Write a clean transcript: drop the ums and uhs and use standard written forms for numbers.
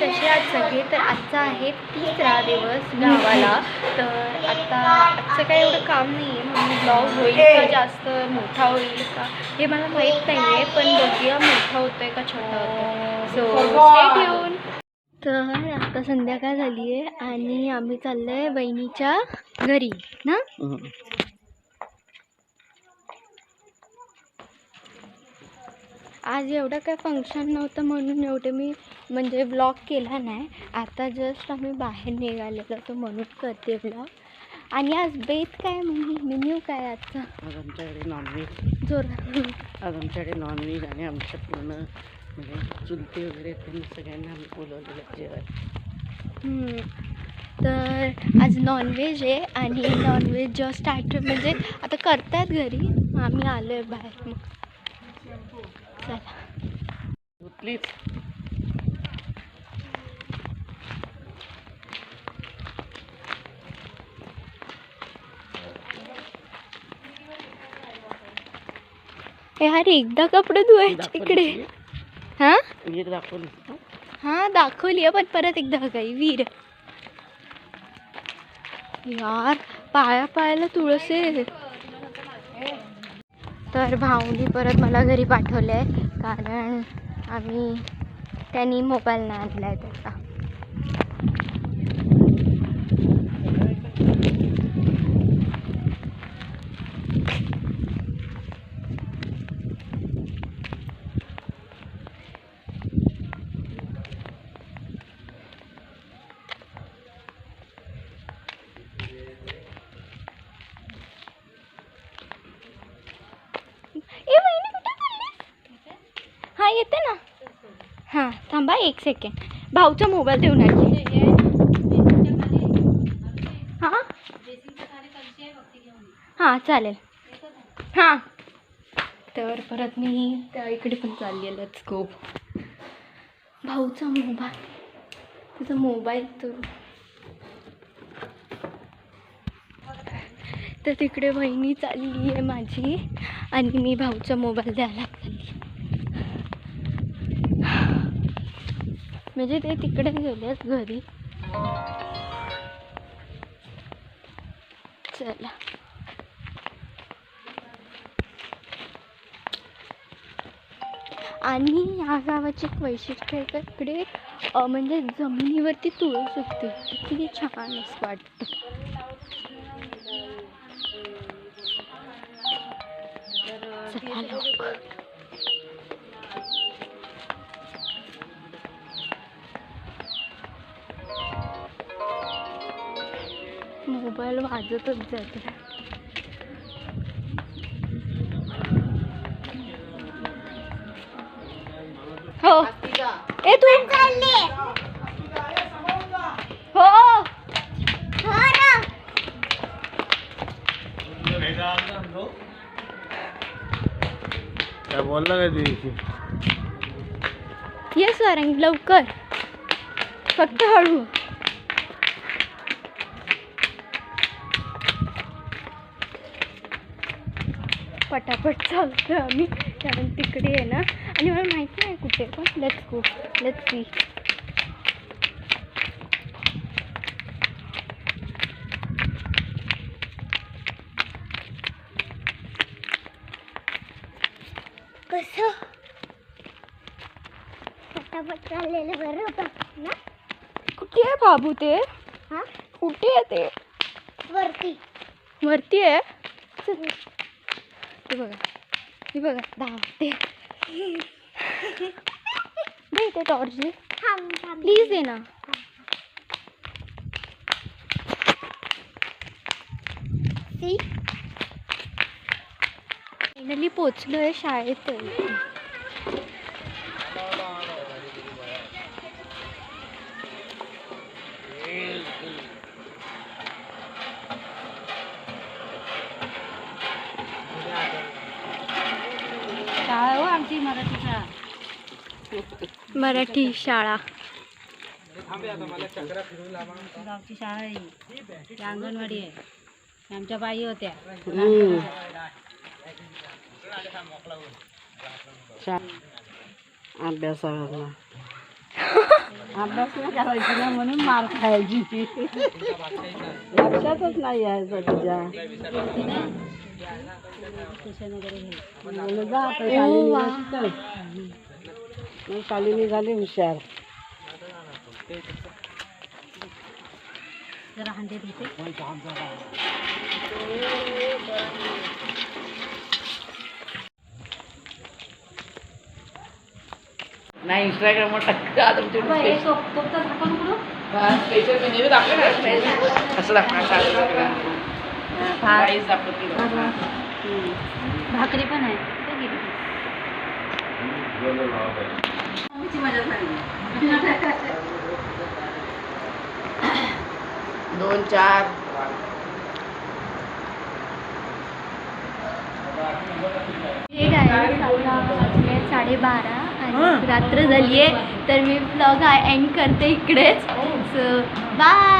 कसे आहात सगळे? तर आजचा आहे 3रा दिवस गावाला. तर आता आजचं काही एवढं काम नाही आहे म्हणून ब्लॉग होईल का जास्त मोठा होईल का हे मला माहीत नाही आहे, पण बघूया मोठा होतो आहे का छोटा होतो आहे. So stay tune. तर आता संध्याकाळ झाली आहे आणि आम्ही चाललो आहे बहिणीच्या घरी ना. आज एवढं काय फंक्शन नव्हतं म्हणून एवढं मी म्हणजे ब्लॉग केला नाही. आता जस्ट आम्ही बाहेर निघालेलो तर म्हणून करते ब्लॉग. आणि आज बेत काय मेन्यू काय आजचा? आज आमच्याकडे नॉनव्हेज आज आमच्याकडे नॉनव्हेज आणि आमच्या पूर्ण म्हणजे चुलते वगैरे त्यांनी सगळ्यांना आम्ही बोलवलेलं जेवण. तर आज नॉनव्हेज आहे आणि नॉनव्हेज जस्ट स्टार्टर म्हणजे आता करतात घरी, आम्ही आलो आहे बाहेर. मग चला प्लीज. यार एकदा कपडे धुवायचे इकडे. हां दाखवली. हां दाखवली आहे, पण परत एकदा काही वीर यार पायाला तुळस आहे. तर भाऊनी परत मला घरी पाठवलं आहे कारण त्यांनी मोबाईल नाही आणला आहे त्याचा. हां येते ना. हां थांबा 1 सेकंड, भाऊचा मोबाईल देऊन आली. हां हां चालेल. हां तर परत मी त्या इकडे पण चालली. Let's go. भाऊचा मोबाईल, तुझा मोबाईल तर तिकडे वहिनी चालली आहे माझी आणि मी भाऊचा मोबाईल द्यायला चालली. म्हणजे ते तिकडे गेलेत घरी. चला आणि या गावाचे एक वैशिष्ट्य आहे का इकडे म्हणजे जमिनीवरती तुळस उगते, किती छान असं वाटतं. मोबाईल वाजतच जाते. हो ए तू चालली हो काय बोलला काय दिवशी? ये सारंग लवकर, फक्त हळू. पटापट चालतो आम्ही कारण तिकडे आहे ना आणि मला माहिती नाही कुठे, पण लेट्स गो लेट्स सी. कसं पटापट चाललेलं बरं होतं ना. कुठे आहे बाबू ते? हां कुठे आहे ते? वरती आहे. हे बघा धावते. दे ते टॉर्च दे प्लीज, दे ना. फायनली पोचलोय शाळेत. शाळा हो आमची मराठी शाळा. मराठी शाळा गावची शाळा आहे ही. अंगणवाडी आहे. आमच्या बाई होत्या. अभ्यासाला अभ्यास नाही करायची ना म्हणून मार खायची लक्षातच नाही यायचं तुझ्या ट्युशन वगैरे घ्यायचं म्हणलं जा आता शाळी निघायची तर मग शाळी निघाली हुशार जरा हंडे देते नाही इंस्टाग्रामवर टाकतात कोपता झाकण उघडू स्पेशल मेन्यू दाखवणार असं दाखवणार भाकरी पण आहे दोन चार हे काय आता वाजले 12:30 आणि रात्र झाली आहे तर मी ब्लॉग एंड करते इकडेच सो बाय.